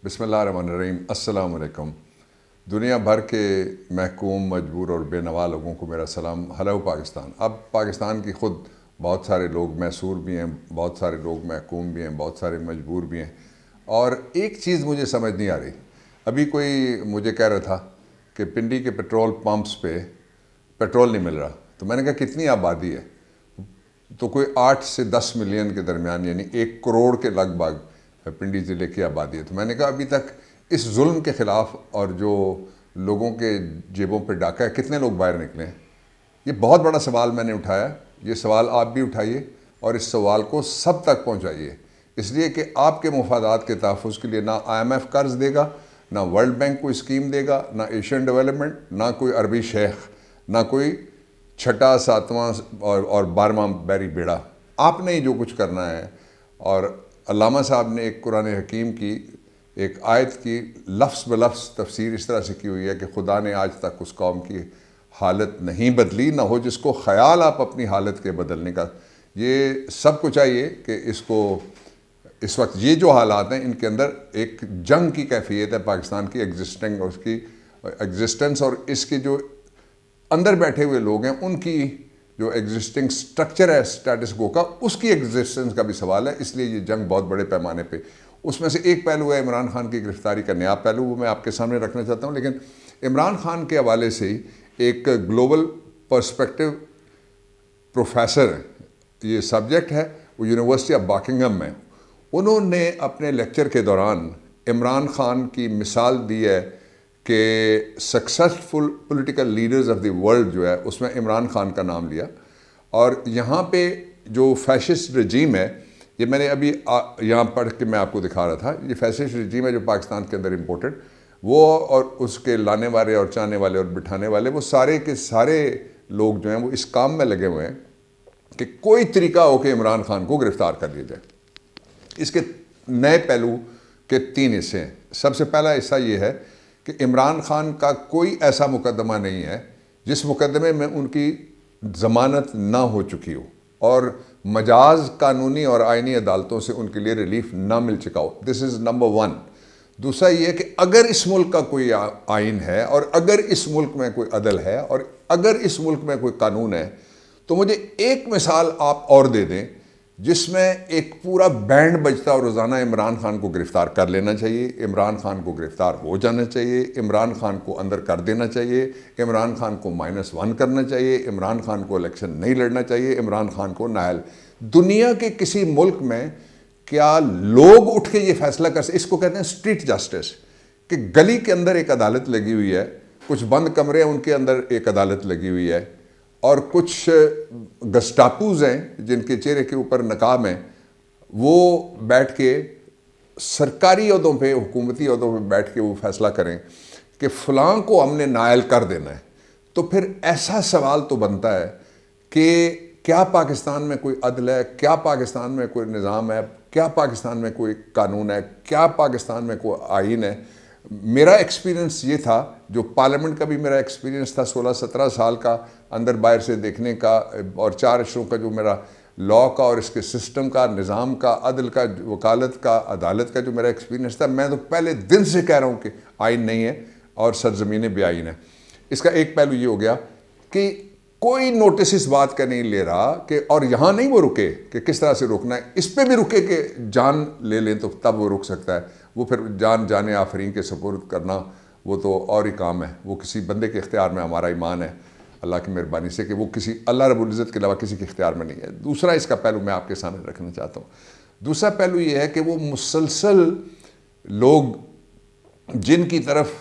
بسم اللہ الرحمن الرحیم۔ السلام علیکم۔ دنیا بھر کے محکوم، مجبور اور بے نوا لوگوں کو میرا سلام۔ ہلو پاکستان۔ اب پاکستان کی خود بہت سارے لوگ محصور بھی ہیں، بہت سارے لوگ محکوم بھی ہیں، بہت سارے مجبور بھی ہیں، اور ایک چیز مجھے سمجھ نہیں آ رہی۔ ابھی کوئی مجھے کہہ رہا تھا کہ پنڈی کے پیٹرول پمپس پہ پیٹرول نہیں مل رہا، تو میں نے کہا کتنی آبادی ہے؟ تو کوئی 8 سے 10 ملین کے درمیان، یعنی 1 کروڑ کے لگ بھگ پنڈی ضلع کی آبادی ہے۔ تو میں نے کہا ابھی تک اس ظلم کے خلاف اور جو لوگوں کے جیبوں پہ ڈاکہ ہے، کتنے لوگ باہر نکلے ہیں؟ یہ بہت بڑا سوال میں نے اٹھایا۔ یہ سوال آپ بھی اٹھائیے اور اس سوال کو سب تک پہنچائیے، اس لیے کہ آپ کے مفادات کے تحفظ کے لیے نہ IMF قرض دے گا، نہ ورلڈ بینک کوئی اسکیم دے گا، نہ ایشین ڈیولپمنٹ، نہ کوئی عربی شیخ، نہ کوئی چھٹا، ساتواں اور 12واں بحری بیڑا۔ آپ نے ہی جو کچھ کرنا ہے۔ اور علامہ صاحب نے ایک قرآن حکیم کی ایک آیت کی لفظ بلفظ تفسیر اس طرح سے کی ہوئی ہے کہ خدا نے آج تک اس قوم کی حالت نہیں بدلی، نہ ہو جس کو خیال آپ اپنی حالت کے بدلنے کا۔ یہ سب کو چاہیے کہ اس وقت یہ جو حالات ہیں، ان کے اندر ایک جنگ کی کیفیت ہے پاکستان کی ایگزسٹنس، اور اس کے جو اندر بیٹھے ہوئے لوگ ہیں ان کی جو ایگزسٹنگ سٹرکچر ہے اسٹیٹس کو کا، اس کی ایگزسٹنس کا بھی سوال ہے۔ اس لیے یہ جنگ بہت بڑے پیمانے پہ، اس میں سے ایک پہلو ہے عمران خان کی گرفتاری کا نیا پہلو، وہ میں آپ کے سامنے رکھنا چاہتا ہوں۔ لیکن عمران خان کے حوالے سے ہی ایک گلوبل پرسپیکٹو پروفیسر، یہ سبجیکٹ ہے، وہ یونیورسٹی آف باکنگھم میں، انہوں نے اپنے لیکچر کے دوران عمران خان کی مثال دی ہے کہ successful political leaders of the world جو ہے، اس میں عمران خان کا نام لیا۔ اور یہاں پہ جو فیشسٹ رجیم ہے، یہ میں نے ابھی یہاں پڑھ کے میں آپ کو دکھا رہا تھا، یہ فیشسٹ رجیم ہے جو پاکستان کے اندر امپورٹڈ، وہ اور اس کے لانے والے اور چاہنے والے اور بٹھانے والے، وہ سارے کے سارے لوگ جو ہیں وہ اس کام میں لگے ہوئے ہیں کہ کوئی طریقہ ہو کہ عمران خان کو گرفتار کر لیا جائے۔ اس کے نئے پہلو کے 3 حصے ہیں۔ سب سے پہلا حصہ یہ ہے کہ عمران خان کا کوئی ایسا مقدمہ نہیں ہے جس مقدمے میں ان کی ضمانت نہ ہو چکی ہو اور مجاز قانونی اور آئینی عدالتوں سے ان کے لیے ریلیف نہ مل چکا ہو۔ دس از نمبر 1۔ دوسرا یہ ہے کہ اگر اس ملک کا کوئی آئین ہے، اور اگر اس ملک میں کوئی عدل ہے، اور اگر اس ملک میں کوئی قانون ہے، تو مجھے ایک مثال آپ اور دے دیں جس میں ایک پورا بینڈ بجتا اور روزانہ عمران خان کو گرفتار کر لینا چاہیے، عمران خان کو گرفتار ہو جانا چاہیے، عمران خان کو اندر کر دینا چاہیے، عمران خان کو -1 کرنا چاہیے، عمران خان کو الیکشن نہیں لڑنا چاہیے، عمران خان کو نااہل۔ دنیا کے کسی ملک میں کیا لوگ اٹھ کے یہ فیصلہ کر سکتے؟ اس کو کہتے ہیں اسٹریٹ جسٹس، کہ گلی کے اندر ایک عدالت لگی ہوئی ہے، کچھ بند کمرے ہیں ان کے اندر ایک عدالت لگی ہوئی ہے، اور کچھ گسٹاپوز ہیں جن کے چہرے کے اوپر نقاب ہیں، وہ بیٹھ کے سرکاری عہدوں پہ، حکومتی عہدوں پہ بیٹھ کے وہ فیصلہ کریں کہ فلاں کو ہم نے نااہل کر دینا ہے۔ تو پھر ایسا سوال تو بنتا ہے کہ کیا پاکستان میں کوئی عدل ہے؟ کیا پاکستان میں کوئی نظام ہے؟ کیا پاکستان میں کوئی قانون ہے؟ کیا پاکستان میں کوئی آئین ہے؟ میرا ایکسپیرینس یہ تھا، جو پارلیمنٹ کا بھی میرا ایکسپیرینس تھا 16-17 سال کا اندر باہر سے دیکھنے کا، اور 4 اشروں کا جو میرا لاء کا اور اس کے سسٹم کا، نظام کا، عدل کا، وکالت کا، عدالت کا جو میرا ایکسپیرینس تھا، میں تو پہلے دن سے کہہ رہا ہوں کہ آئین نہیں ہے اور سرزمین بے آئین ہے۔ اس کا ایک پہلو یہ ہو گیا کہ کوئی نوٹس اس بات کا نہیں لے رہا کہ، اور یہاں نہیں وہ رکے کہ کس طرح سے روکنا ہے، اس پہ بھی رکے کہ جان لے لیں تو تب وہ رک سکتا ہے۔ وہ پھر جان آفرین کے سپرد کرنا وہ تو اور ہی کام ہے، وہ کسی بندے کے اختیار میں، ہمارا ایمان ہے اللہ کی مہربانی سے کہ وہ کسی اللہ رب العزت کے علاوہ کسی کے اختیار میں نہیں ہے۔ دوسرا اس کا پہلو میں آپ کے سامنے رکھنا چاہتا ہوں۔ دوسرا پہلو یہ ہے کہ وہ مسلسل لوگ جن کی طرف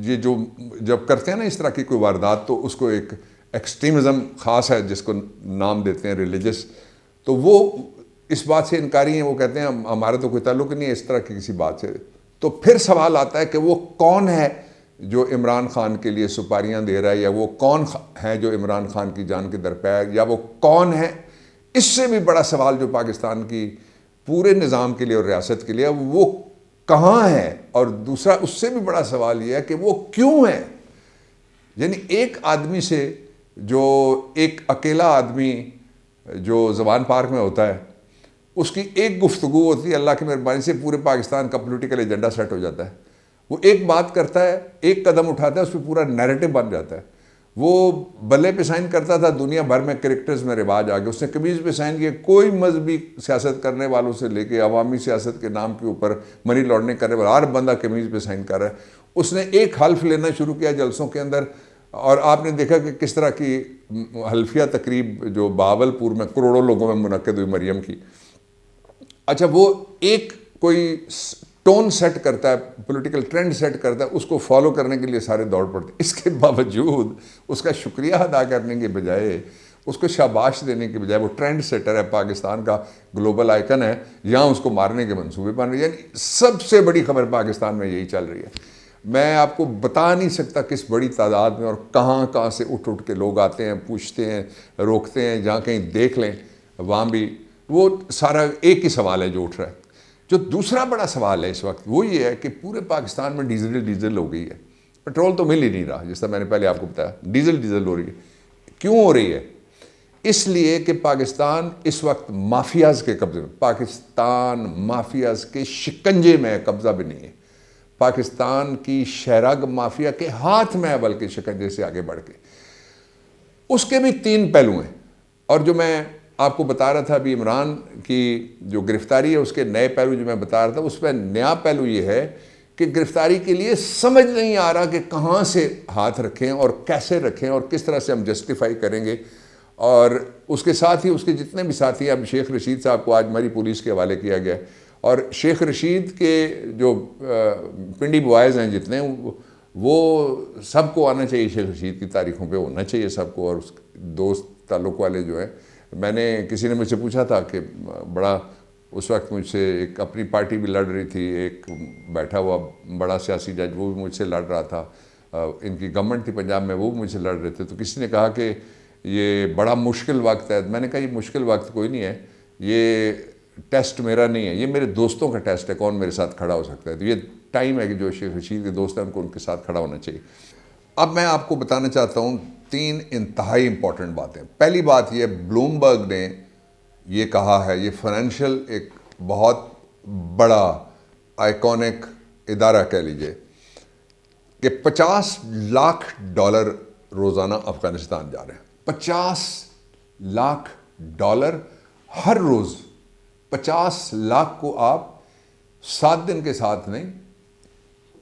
یہ جو جب کرتے ہیں نا اس طرح کی کوئی واردات، تو اس کو ایک ایکسٹریمزم خاص ہے جس کو نام دیتے ہیں ریلیجس، تو وہ اس بات سے انکاری ہیں، وہ کہتے ہیں ہمارا تو کوئی تعلق نہیں ہے اس طرح کی کسی بات سے۔ تو پھر سوال آتا ہے کہ وہ کون ہے جو عمران خان کے لیے سپاریاں دے رہا ہے، یا وہ کون ہے جو عمران خان کی جان کے درپے، یا وہ کون ہے؟ اس سے بھی بڑا سوال جو پاکستان کی پورے نظام کے لیے اور ریاست کے لیے، وہ کہاں ہے؟ اور دوسرا اس سے بھی بڑا سوال یہ ہے کہ وہ کیوں ہے؟ یعنی ایک آدمی سے، جو ایک اکیلا آدمی جو زبان پارک میں ہوتا ہے، اس کی ایک گفتگو ہوتی ہے، اللہ کی مہربانی سے پورے پاکستان کا پولیٹیکل ایجنڈا سیٹ ہو جاتا ہے. وہ ایک بات کرتا ہے، ایک قدم اٹھاتا ہے، اس پہ پورا نیریٹو بن جاتا ہے. وہ بلے پہ سائن کرتا تھا، دنیا بھر میں کرکٹرز میں رواج آ گیا. اس نے قمیض پہ سائن کیا. کوئی مذہبی سیاست کرنے والوں سے لے کے عوامی سیاست کے نام کے اوپر منی لانڈرنگ کرنے والا ہر بندہ قمیض پہ سائن کر رہا ہے. اس نے ایک حلف لینا شروع کیا جلسوں کے اندر، اور آپ نے دیکھا کہ کس طرح کی حلفیہ تقریب جو بہاولپور میں کروڑوں لوگوں میں منعقد ہوئی مریم کی. اچھا، وہ ایک کوئی ٹون سیٹ کرتا ہے، پولیٹیکل ٹرینڈ سیٹ کرتا ہے، اس کو فالو کرنے کے لیے سارے دوڑ پڑتے ہیں. اس کے باوجود اس کا شکریہ ادا کرنے کے بجائے، اس کو شاباش دینے کے بجائے، وہ ٹرینڈ سیٹر ہے، پاکستان کا گلوبل آئیکن ہے، یہاں اس کو مارنے کے منصوبے بن رہے ہیں. یعنی سب سے بڑی خبر پاکستان میں یہی چل رہی ہے. میں آپ کو بتا نہیں سکتا کس بڑی تعداد میں اور کہاں کہاں سے اٹھ کے لوگ آتے ہیں، پوچھتے ہیں، روکتے ہیں. جہاں کہیں دیکھ لیں وہاں بھی وہ سارا ایک ہی سوال ہے جو اٹھ رہا ہے. جو دوسرا بڑا سوال ہے اس وقت وہ یہ ہے کہ پورے پاکستان میں ڈیزل ہو گئی ہے. پٹرول تو مل ہی نہیں رہا، جس طرح میں نے پہلے آپ کو بتایا. ڈیزل ہو رہی ہے. کیوں ہو رہی ہے؟ اس لیے کہ پاکستان اس وقت مافیاز کے قبضے میں، پاکستان مافیاز کے شکنجے میں، قبضہ بھی نہیں ہے. پاکستان کی شہرگ مافیا کے ہاتھ میں ہے، بلکہ شکنجے سے آگے بڑھ کے. اس کے بھی 3 پہلو ہیں. اور جو میں آپ کو بتا رہا تھا ابھی عمران کی جو گرفتاری ہے، اس کے نئے پہلو جو میں بتا رہا تھا، اس پہ نیا پہلو یہ ہے کہ گرفتاری کے لیے سمجھ نہیں آ رہا کہ کہاں سے ہاتھ رکھیں اور کیسے رکھیں اور کس طرح سے ہم جسٹیفائی کریں گے. اور اس کے ساتھ ہی اس کے جتنے بھی ساتھی ہیں، اب شیخ رشید صاحب کو آج ہماری پولیس کے حوالے کیا گیا ہے. اور شیخ رشید کے جو پنڈی بوائز ہیں جتنے، وہ سب کو آنا چاہیے. شیخ رشید کی تاریخوں پہ ہونا چاہیے سب کو. اور اس دوست تعلق والے جو ہیں، میں نے کسی نے مجھ سے پوچھا تھا کہ بڑا اس وقت مجھ سے ایک اپنی پارٹی بھی لڑ رہی تھی، ایک بیٹھا ہوا بڑا سیاسی جج وہ بھی مجھ سے لڑ رہا تھا، ان کی گورنمنٹ تھی پنجاب میں، وہ بھی مجھ سے لڑ رہے تھے. تو کسی نے کہا کہ یہ بڑا مشکل وقت ہے. میں نے کہا یہ مشکل وقت کوئی نہیں ہے، یہ ٹیسٹ میرا نہیں ہے، یہ میرے دوستوں کا ٹیسٹ ہے، کون میرے ساتھ کھڑا ہو سکتا ہے. تو یہ ٹائم ہے کہ جو شیخ رشید کے دوست ہیں ان کو ان کے ساتھ کھڑا ہونا چاہیے. اب میں آپ کو بتانا چاہتا ہوں 3 انتہائی امپورٹنٹ باتیں. پہلی بات یہ، بلومبرگ نے یہ کہا ہے، یہ فائنینشیل ایک بہت بڑا آئیکونک ادارہ کہہ لیجئے، کہ $50 لاکھ روزانہ افغانستان جا رہے ہیں. $50 لاکھ ہر روز. 50 لاکھ کو آپ 7 دن کے ساتھ نہیں،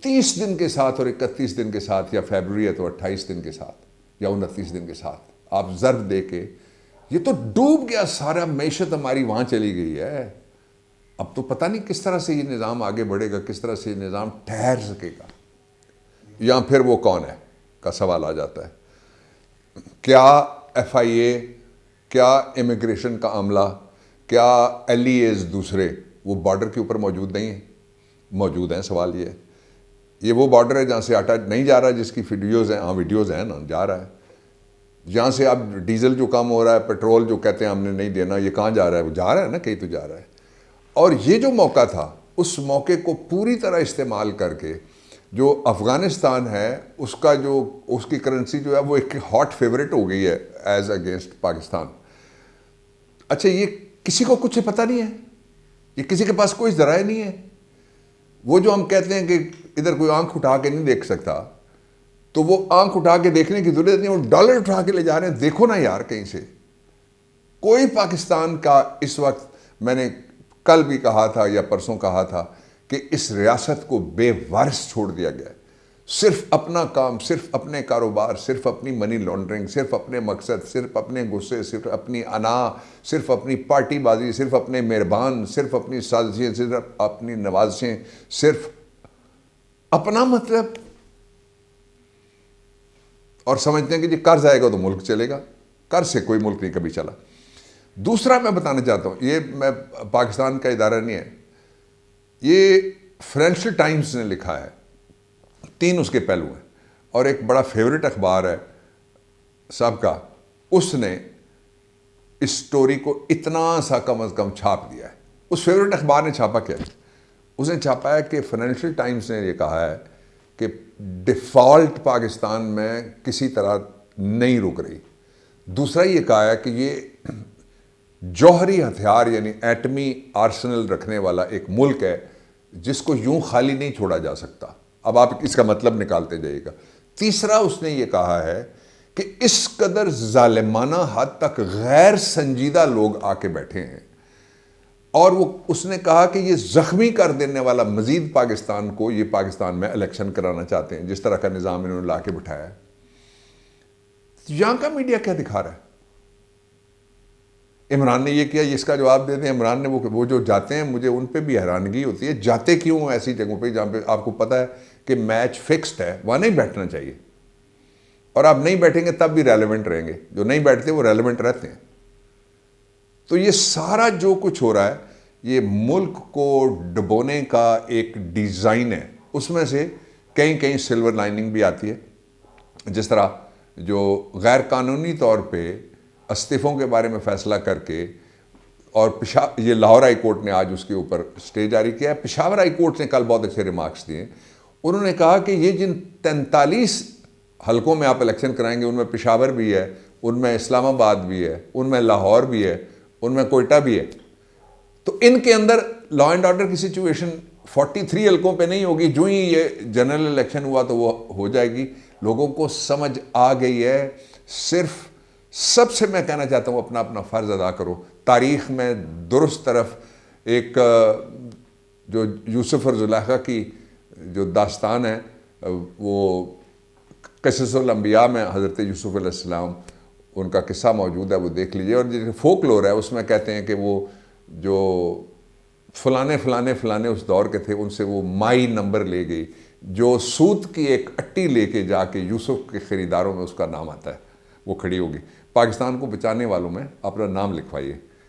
30 دن کے ساتھ اور 31 دن کے ساتھ، یا فیبروری ہے تو 28 دن کے ساتھ یا 29 دن کے ساتھ آپ ضرب دے کے، یہ تو ڈوب گیا سارا. معیشت ہماری وہاں چلی گئی ہے. اب تو پتہ نہیں کس طرح سے یہ نظام آگے بڑھے گا، کس طرح سے یہ نظام ٹھہر سکے گا. یا پھر وہ کون ہے کا سوال آ جاتا ہے. کیا ایف آئی اے، کیا امیگریشن کا عملہ، کیا ایل ای ایز دوسرے وہ بارڈر کے اوپر موجود نہیں ہیں؟ موجود ہیں. سوال یہ ہے، یہ وہ بارڈر ہے جہاں سے آٹا نہیں جا رہا، جس کی ویڈیوز ہیں، ہاں ویڈیوز ہیں نا، جا رہا ہے. جہاں سے اب ڈیزل جو کم ہو رہا ہے، پیٹرول جو کہتے ہیں ہم نے نہیں دینا، یہ کہاں جا رہا ہے؟ وہ جا رہا ہے نا، کہیں تو جا رہا ہے. اور یہ جو موقع تھا، اس موقع کو پوری طرح استعمال کر کے جو افغانستان ہے، اس کا جو اس کی کرنسی جو ہے وہ ایک ہاٹ فیورٹ ہو گئی ہے ایز اگینسٹ پاکستان. اچھا، یہ کسی کو کچھ پتہ نہیں ہے، یہ کسی کے پاس کوئی ذرائع نہیں ہے. وہ جو ہم کہتے ہیں کہ ادھر کوئی آنکھ اٹھا کے نہیں دیکھ سکتا، تو وہ آنکھ اٹھا کے دیکھنے کی ضرورت نہیں، وہ ڈالر اٹھا کے لے جا رہے ہیں. دیکھو نا یار کہیں سے. کوئی پاکستان کا اس وقت، میں نے کل بھی کہا تھا یا پرسوں کہا تھا کہ اس ریاست کو بے وارث چھوڑ دیا گیا ہے. صرف اپنا کام، صرف اپنے کاروبار، صرف اپنی منی لانڈرنگ، صرف اپنے مقصد، صرف اپنے غصے، صرف اپنی انا، صرف اپنی پارٹی بازی، صرف اپنے مہربان، صرف اپنی سازشیں، صرف اپنی نوازشیں، صرف اپنا مطلب. اور سمجھتے ہیں کہ جی قرض آئے گا تو ملک چلے گا. قرض سے کوئی ملک نہیں کبھی چلا. دوسرا میں بتانا چاہتا ہوں، یہ میں پاکستان کا ادارہ نہیں ہے، یہ فائنینشیل ٹائمز نے لکھا ہے. 3 اس کے پہلو ہیں. اور ایک بڑا فیورٹ اخبار ہے سب کا، اس نے اس سٹوری کو اتنا سا کم از کم چھاپ دیا ہے. اس فیورٹ اخبار نے چھاپا کیا ہے؟ اس نے چھاپا ہے کہ فائنینشیل ٹائمز نے یہ کہا ہے کہ ڈیفالٹ پاکستان میں کسی طرح نہیں رک رہی. دوسرا یہ کہا ہے کہ یہ جوہری ہتھیار یعنی ایٹمی آرسنل رکھنے والا ایک ملک ہے جس کو یوں خالی نہیں چھوڑا جا سکتا۔ اب آپ اس کا مطلب نکالتے جائیے گا۔ تیسرا اس نے یہ کہا ہے کہ اس قدر ظالمانہ حد تک غیر سنجیدہ لوگ آ کے بیٹھے ہیں، اور اس نے کہا کہ یہ زخمی کر دینے والا مزید پاکستان کو، یہ پاکستان میں الیکشن کرانا چاہتے ہیں جس طرح کا نظام انہوں نے لا کے بٹھایا ہے۔ یہاں کا میڈیا کیا دکھا رہا ہے؟ عمران نے یہ کیا، اس کا جواب دے دیں۔ عمران نے وہ جو جاتے ہیں، مجھے ان پہ بھی حیرانگی ہوتی ہے، جاتے کیوں ایسی جگہوں پہ جہاں پہ آپ کو پتہ ہے کہ میچ فکسڈ ہے، وہاں نہیں بیٹھنا چاہیے، اور آپ نہیں بیٹھیں گے تب بھی ریلیونٹ رہیں گے۔ جو نہیں بیٹھتے وہ ریلیونٹ رہتے ہیں۔ تو یہ سارا جو کچھ ہو رہا ہے یہ ملک کو ڈبونے کا ایک ڈیزائن ہے۔ اس میں سے کہیں سلور لائننگ بھی آتی ہے، جس طرح جو غیر قانونی طور پہ استعفوں کے بارے میں فیصلہ کر کے، اور یہ لاہور ہائی کورٹ نے آج اس کے اوپر اسٹے جاری کیا ہے۔ پشاور ہائی کورٹ نے کل بہت اچھے ریمارکس دیے۔ انہوں نے کہا کہ یہ جن 43 حلقوں میں آپ الیکشن کرائیں گے، ان میں پشاور بھی ہے، ان میں اسلام آباد بھی ہے، ان میں لاہور بھی ہے، ان میں کوئٹہ بھی ہے، تو ان کے اندر لا اینڈ آرڈر کی سچویشن 43 حلقوں پہ نہیں ہوگی۔ جو ہی یہ جنرل الیکشن ہوا تو وہ ہو جائے گی۔ لوگوں کو سمجھ آ گئی ہے۔ صرف سب سے میں کہنا چاہتا ہوں اپنا اپنا فرض ادا کرو۔ تاریخ میں درست طرف ایک جو یوسف اور زلیخا کی جو داستان ہے، وہ قصص الانبیاء میں حضرت یوسف علیہ السلام ان کا قصہ موجود ہے، وہ دیکھ لیجئے۔ اور جو فوک لور ہے اس میں کہتے ہیں کہ وہ جو فلانے اس دور کے تھے، ان سے وہ مائی نمبر لے گئی، جو سود کی ایک اٹی لے کے جا کے یوسف کے خریداروں میں اس کا نام آتا ہے، وہ کھڑی ہوگی۔ پاکستان کو بچانے والوں میں اپنا نام لکھوائیے۔